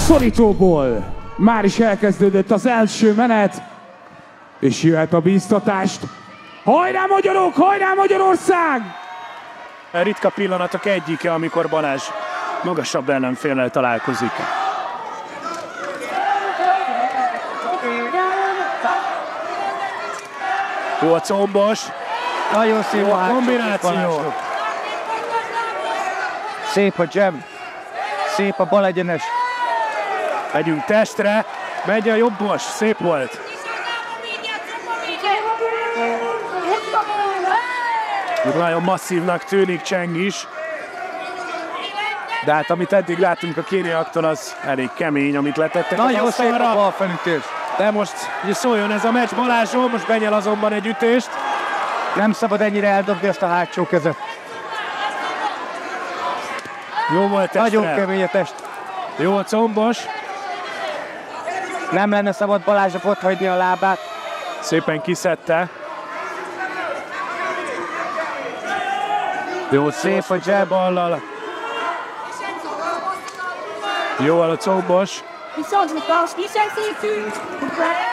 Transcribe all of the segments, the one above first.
Szorítóból már is elkezdődött az első menet, és jöhet a bíztatást. Hajrá magyarok, hajrá Magyarország! Ritka pillanatok egyike, amikor Balázs magasabb ellenféllel találkozik. Jó a combos. Nagyon szép a kombináció. Szép a jab. Szép a bal egyenes. Megyünk testre. Megy a jobbos. Szép volt. Nagyon masszívnak tűnik Cseng is. De hát amit eddig látunk a kínaiaktól, az elég kemény, amit letettek. Nagyon szép a balfelütés. De most szóljon ez a meccs Balázsról, most benyel azonban egy ütést. Nem szabad ennyire eldobni azt a hátsó kezet. Jó volt testre. Nagyon kemény a test. Jó a combos. Nem lenne szabad Balázsnak ott hagyni a lábát. Szépen kiszedte. Jó, szép a jab ballal. Jó a combos.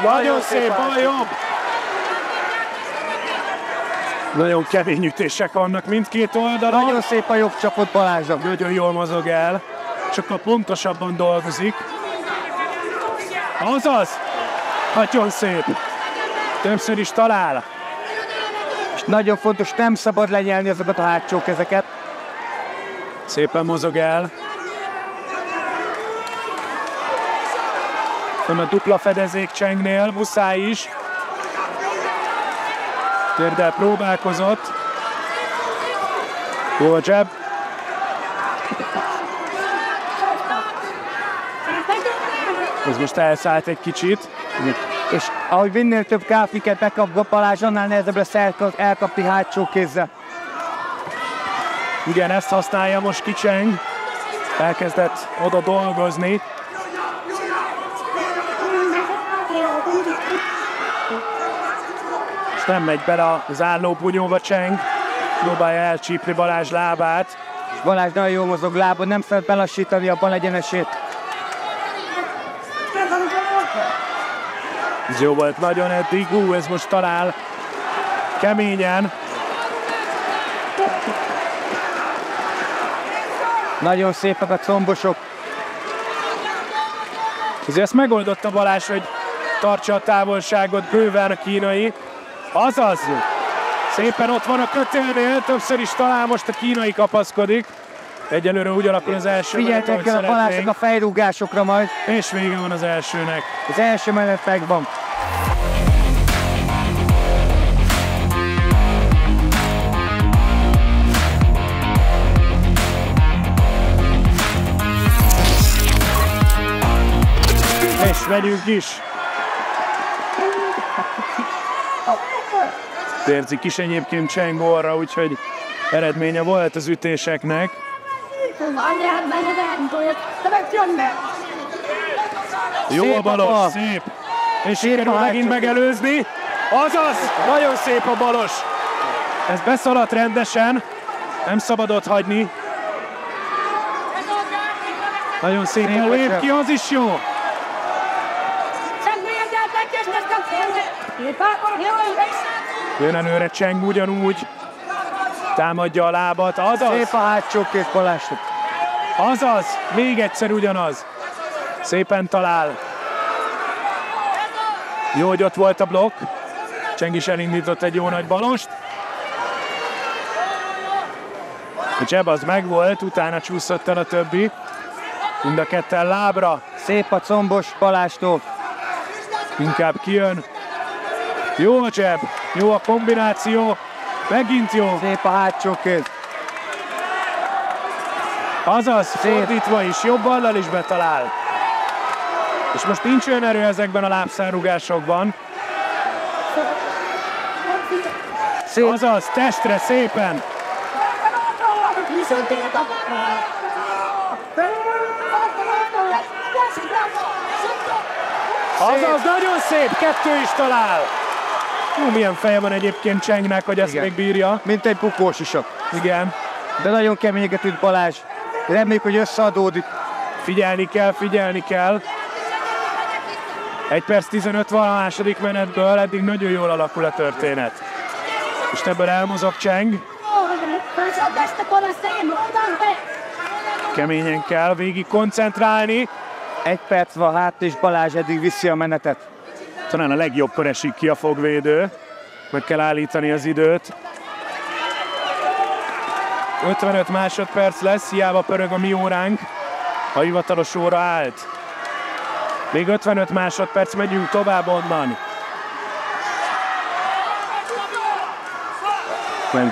Nagyon szép a jobb. Nagyon kemény ütések vannak mindkét oldalon. Nagyon szép a jobb csapott Balázsnak. Nagyon jól mozog el. Sokkal pontosabban dolgozik. Azaz! Nagyon szép. Többször is talál. És nagyon fontos, nem szabad lenyelni azokat a hátsó kezeket. Szépen mozog el. Van a dupla fedezék Csengnél, muszáj is. Térdel próbálkozott. Jó a jab. Ez most elszállt egy kicsit. És ahogy minél több káfiket bekap Balázs, annál nehezebb lesz elkapni hátsó kézzel. Igen, ezt használja most ki Cseng. Elkezdett oda dolgozni. És nem megy bele az álló bunyóba Cseng. Próbálja elcsípni Balázs lábát. És Balázs nagyon jól mozog lábon, nem szabad belassítani a bal egyenesét. Ez jó volt nagyon eddig. Ez most talál keményen. Nagyon szépek a combosok. Ezért ezt megoldotta Balázs, hogy tartsa a távolságot bőven a kínai. Azaz! Szépen ott van a kötélnél, többször is talál, most a kínai kapaszkodik. Egyelőre ugyanakkor az első. Figyeltek el a Balázsnak a fejrúgásokra majd. És vége van az elsőnek. Az első menet megvan. És megyünk is. Térzik is egyébként Cseng orra, úgyhogy eredménye volt az ütéseknek. Jó a balos, szép. És sikerül megint megelőzni. Azaz, nagyon szép a balos. Ez beszaladt rendesen. Nem szabad ott hagyni. Nagyon szépen lép ki, az is jó. Jön előre Cseng ugyanúgy. Támadja a lábat, azaz. Szép a hátsó kéz Balázsnak. Azaz, még egyszer ugyanaz. Szépen talál. Jó, hogy ott volt a blokk. Cseng is elindított egy jó nagy balost. A jab az megvolt, utána csúszott el a többi. Mind a ketten lábra. Szép a combos Balázstól. Inkább kijön. Jó a jab, jó a kombináció. Megint jó. Szép a hátsó kéz. Azaz, fordítva is, jobb ballal is betalál. És most nincs olyan erő ezekben a lábszárrugásokban. Szép. Azaz, testre szépen. Azaz, nagyon szép, kettő is talál. Milyen feje van egyébként Csengnek, hogy ezt még bírja. Mint egy bukós isak. Igen. De nagyon keményeket üt Balázs. Reméljük, hogy összeadódik. Figyelni kell, figyelni kell. 1 perc 15 van a második menetből, eddig nagyon jól alakul a történet. Most ebből elmozog Cseng. Keményen kell végig koncentrálni. 1 perc van hát, és Balázs eddig viszi a menetet. Talán a legjobbkor esik ki a fogvédő. Meg kell állítani az időt. 55 másodperc lesz, hiába pörög a mi óránk. A hivatalos óra állt. Még 55 másodperc, megyünk tovább onnan.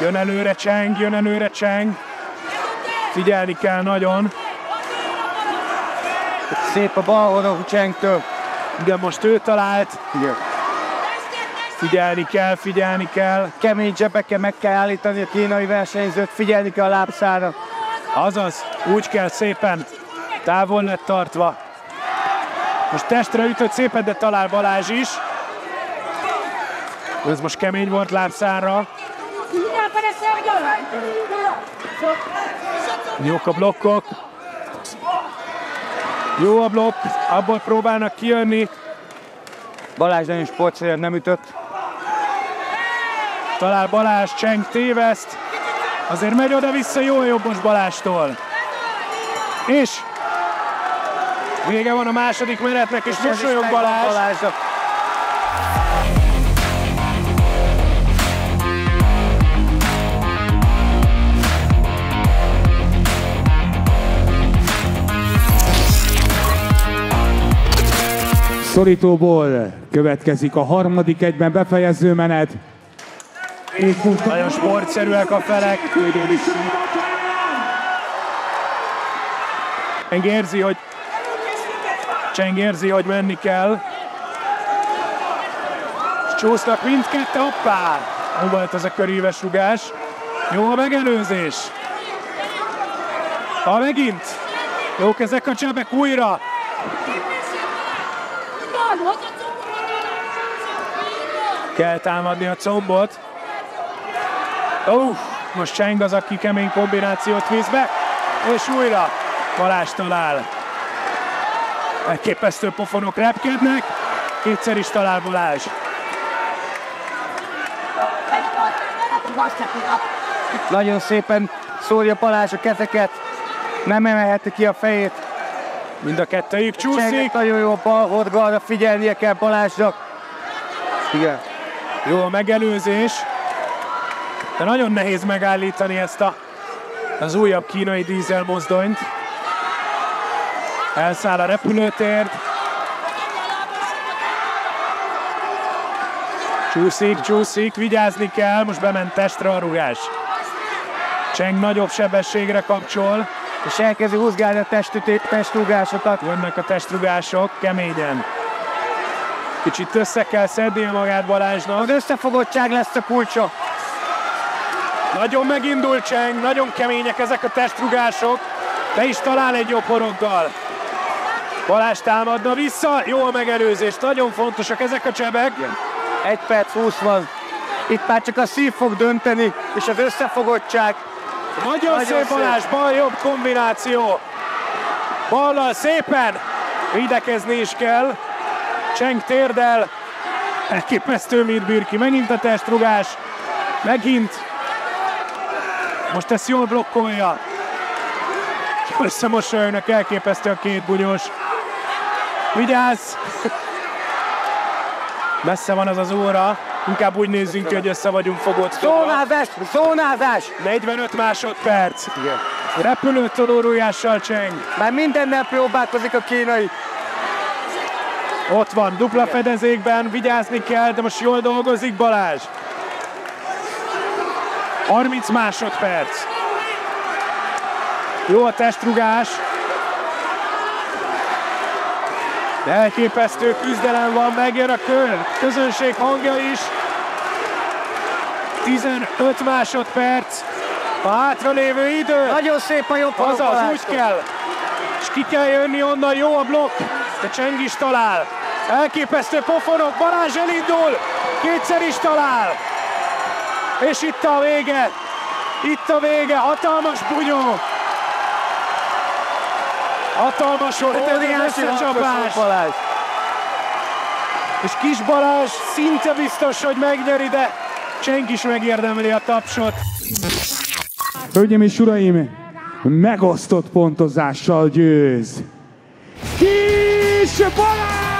Jön előre Cseng, jön előre Cseng. Figyelni kell nagyon. Szép a balhorog Csengtől. Igen, most ő talált. Igen. Figyelni kell, figyelni kell. Kemény zsebekkel meg kell állítani a kínai versenyzőt, figyelni kell a lábszára. Azaz, úgy kell szépen. Távol lett tartva. Most testre ütött szépen, de talál Balázs is. Ez most kemény volt lábszárra. Jók a blokkok. Jó a blokk, abból próbálnak kijönni. Balázs nagyon sportszerűen nem ütött. Talál Balázs, Cseng téveszt. Azért megy oda-vissza, jó jobbos Balázstól. És vége van a második menetnek, és mosolyog Balázs. Szorítóból következik a harmadik egyben befejező menet. Nagyon sportszerűek a felek. Cseng érzi, hogy menni kell. Csúsznak mindkettő, hoppá! Hol volt ez a köríves rugás? Jó a megelőzés. Megint. Jók ezek a csebek újra. Kell támadni a combot. Most Cseng az, aki kemény kombinációt visz be, és újra Balázs talál. Elképesztő pofonok repkednek, kétszer is talál Balázs. Nagyon szépen szórja Balázs a kezeket, nem emelheti ki a fejét. Mind a kettőjük csúszik. Csengnek nagyon jó a balhorgalra, figyelnie kell Balázsnak. Igen. Jó a megelőzés, de nagyon nehéz megállítani ezt az újabb kínai dízel mozdonyt. Elszáll a repülőtér. Csúszik, vigyázni kell, most bement testre a rugás. Cseng nagyobb sebességre kapcsol. És elkezdi húzgálni a testrugásokat. Jönnek a testrugások, keményen. Kicsit össze kell szednie magát Balázsnak. Az összefogottság lesz a kulcsa. Nagyon megindul Cseng, nagyon kemények ezek a testrugások. De is talál egy jobb horoggal. Balázs támadna vissza, jó a megelőzés, nagyon fontosak ezek a csebek. 1 perc 20 van. Itt már csak a szív fog dönteni, és az összefogottság. Nagyon szép Balázs, bal-jobb kombináció. Ballal szépen, védekezni is kell. Cseng térdel. Elképesztő, mit bír ki. Megint a testrugás. Megint. Most ezt jól blokkolja. Összemosolyognak, elképesztő a két bunyós. Vigyázz! Messze van az óra. Inkább úgy nézzünk ki, hogy össze vagyunk fogódva. Zónázás! 45 másodperc. Repülőtonórujással Cseng. Már mindennel próbálkozik a kínai. Ott van, dupla fedezékben, vigyázni kell, de most jól dolgozik Balázs. 30 másodperc. Jó a testrugás. De elképesztő küzdelem van, megjön a közönség hangja is. 15 másodperc. A hátralévő idő. Nagyon szép a jobb horog. Azaz, úgy kell. És ki kell jönni onnan, jó a blokk. De Cseng is talál. Elképesztő pofonok, Balázs elindul. Kétszer is talál. És itt a vége. Itt a vége, hatalmas bunyó. Hatalmas volt az összecsapás. És Kis Balázs szinte biztos, hogy megnyeri, de senki is megérdemli a tapsot. Hölgyeim és uraim, megosztott pontozással győz Kis Balázs!